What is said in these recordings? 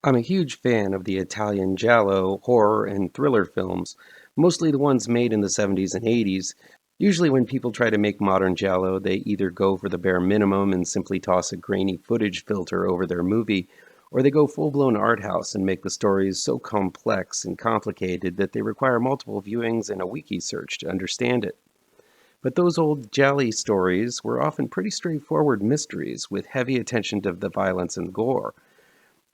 I'm a huge fan of the Italian giallo, horror, and thriller films, mostly the ones made in the 70s and 80s. Usually, when people try to make modern giallo, they either go for the bare minimum and simply toss a grainy footage filter over their movie, or they go full blown art house and make the stories so complex and complicated that they require multiple viewings and a wiki search to understand it. But those old gialli stories were often pretty straightforward mysteries with heavy attention to the violence and gore.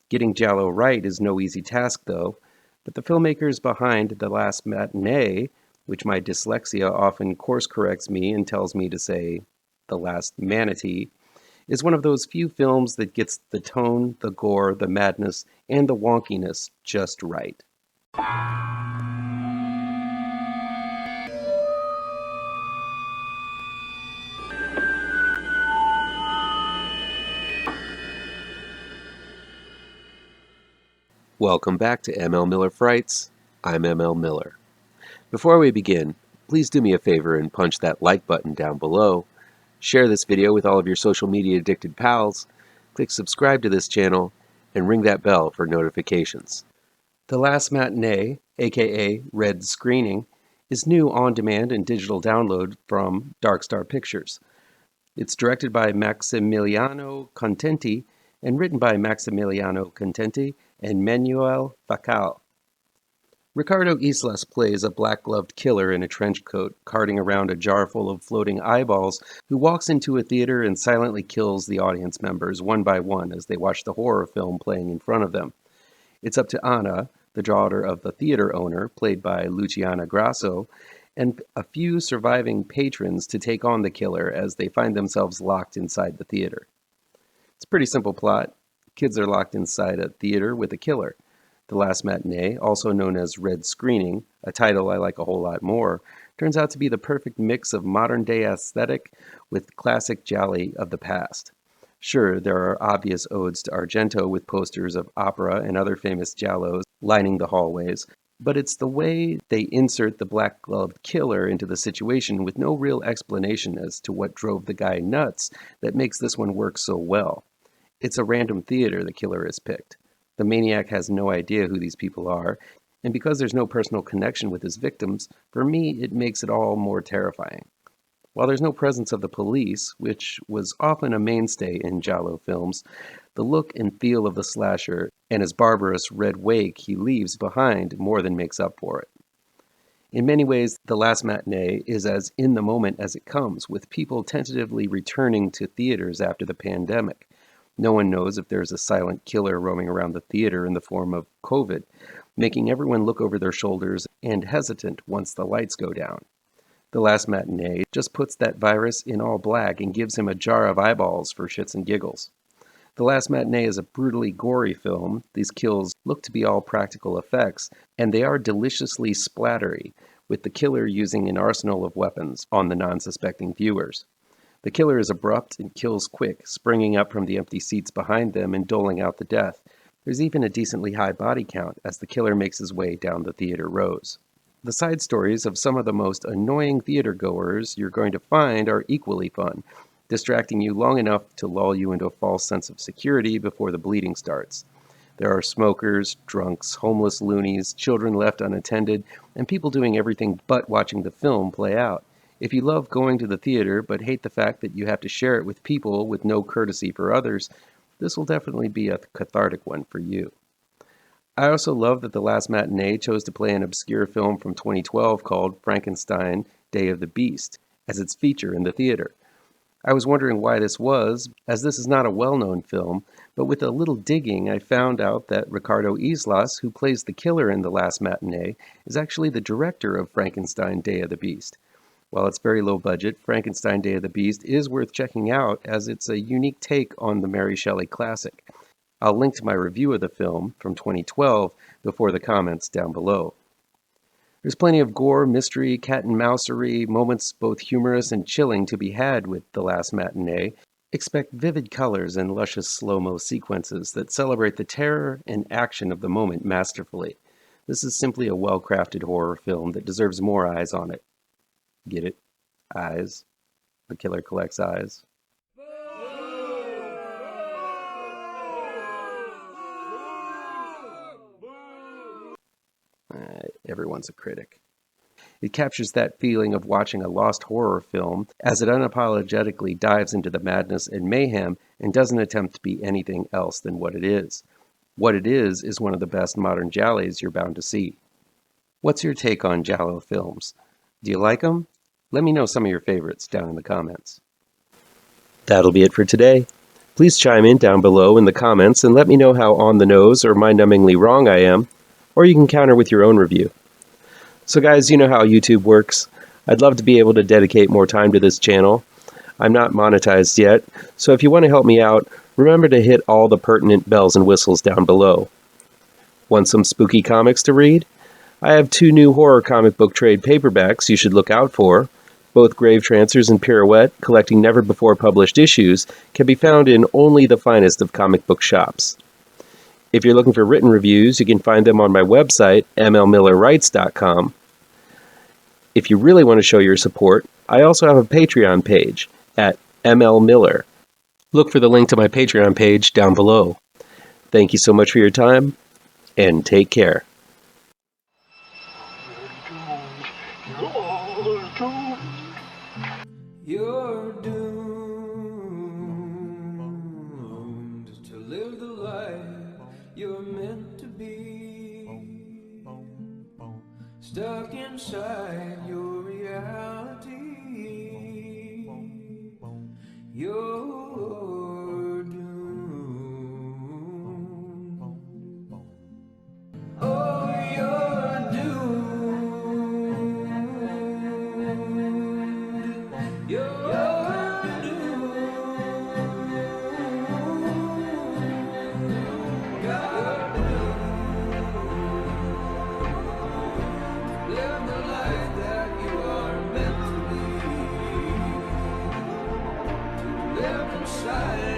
Getting giallo right is no easy task, though, but the filmmakers behind The Last Matinee, which my dyslexia often course corrects me and tells me to say The Last Manatee, is one of those few films that gets the tone, the gore, the madness, and the wonkiness just right. Welcome back to ML Miller Frights. I'm ML Miller. Before we begin, please do me a favor and punch that like button down below. Share this video with all of your social media addicted pals. Click subscribe to this channel and ring that bell for notifications. The Last Matinee, aka Red Screening, is new on-demand and digital download from Dark Star Pictures. It's directed by Maximiliano Contenti and written by Maximiliano Contenti and Manuel Facal. Ricardo Islas plays a black-gloved killer in a trench coat, carting around a jar full of floating eyeballs, who walks into a theater and silently kills the audience members one by one as they watch the horror film playing in front of them. It's up to Anna, the daughter of the theater owner, played by Luciana Grasso, and a few surviving patrons to take on the killer as they find themselves locked inside the theater. It's a pretty simple plot. Kids are locked inside a theater with a killer. The Last Matinee, also known as Red Screening, a title I like a whole lot more, turns out to be the perfect mix of modern-day aesthetic with classic gialli of the past. Sure, there are obvious odes to Argento with posters of opera and other famous giallos lining the hallways, but it's the way they insert the black-gloved killer into the situation with no real explanation as to what drove the guy nuts that makes this one work so well. It's a random theater the killer has picked. The maniac has no idea who these people are, and because there's no personal connection with his victims, for me it makes it all more terrifying. While there's no presence of the police, which was often a mainstay in giallo films, the look and feel of the slasher and his barbarous red wake he leaves behind more than makes up for it. In many ways, The Last Matinee is as in the moment as it comes, with people tentatively returning to theaters after the pandemic. No one knows if there's a silent killer roaming around the theater in the form of COVID, making everyone look over their shoulders and hesitant once the lights go down. The Last Matinee just puts that virus in all black and gives him a jar of eyeballs for shits and giggles. The Last Matinee is a brutally gory film. These kills look to be all practical effects, and they are deliciously splattery, with the killer using an arsenal of weapons on the non-suspecting viewers. The killer is abrupt and kills quick, springing up from the empty seats behind them and doling out the death. There's even a decently high body count as the killer makes his way down the theater rows. The side stories of some of the most annoying theatergoers you're going to find are equally fun, distracting you long enough to lull you into a false sense of security before the bleeding starts. There are smokers, drunks, homeless loonies, children left unattended, and people doing everything but watching the film play out. If you love going to the theater but hate the fact that you have to share it with people with no courtesy for others, this will definitely be a cathartic one for you. I also love that The Last Matinee chose to play an obscure film from 2012 called Frankenstein, Day of the Beast, as its feature in the theater. I was wondering why this was, as this is not a well-known film, but with a little digging I found out that Ricardo Islas, who plays the killer in The Last Matinee, is actually the director of Frankenstein, Day of the Beast. While it's very low budget, Frankenstein, Day of the Beast is worth checking out as it's a unique take on the Mary Shelley classic. I'll link to my review of the film from 2012 before the comments down below. There's plenty of gore, mystery, cat and mousery, moments both humorous and chilling to be had with The Last Matinee. Expect vivid colors and luscious slow-mo sequences that celebrate the terror and action of the moment masterfully. This is simply a well-crafted horror film that deserves more eyes on it. Get it? Eyes. The killer collects eyes. everyone's a critic. It captures that feeling of watching a lost horror film as it unapologetically dives into the madness and mayhem and doesn't attempt to be anything else than what it is. What it is one of the best modern giallos you're bound to see. What's your take on giallo films? Do you like them? Let me know some of your favorites down in the comments. That'll be it for today. Please chime in down below in the comments and let me know how on the nose or mind-numbingly wrong I am, or you can counter with your own review. So guys, you know how YouTube works. I'd love to be able to dedicate more time to this channel. I'm not monetized yet, so if you want to help me out, remember to hit all the pertinent bells and whistles down below. Want some spooky comics to read? I have 2 new horror comic book trade paperbacks you should look out for. Both Gravetrancers and Pirouette, collecting never-before-published issues, can be found in only the finest of comic book shops. If you're looking for written reviews, you can find them on my website, mlmillerwrites.com. If you really want to show your support, I also have a Patreon page at mlmiller. Look for the link to my Patreon page down below. Thank you so much for your time, and take care. You're doomed to live the life you're meant to be, stuck inside your reality. You're doomed. Oh, you're doomed. You're doomed. God live the life that you are meant to be. Live inside.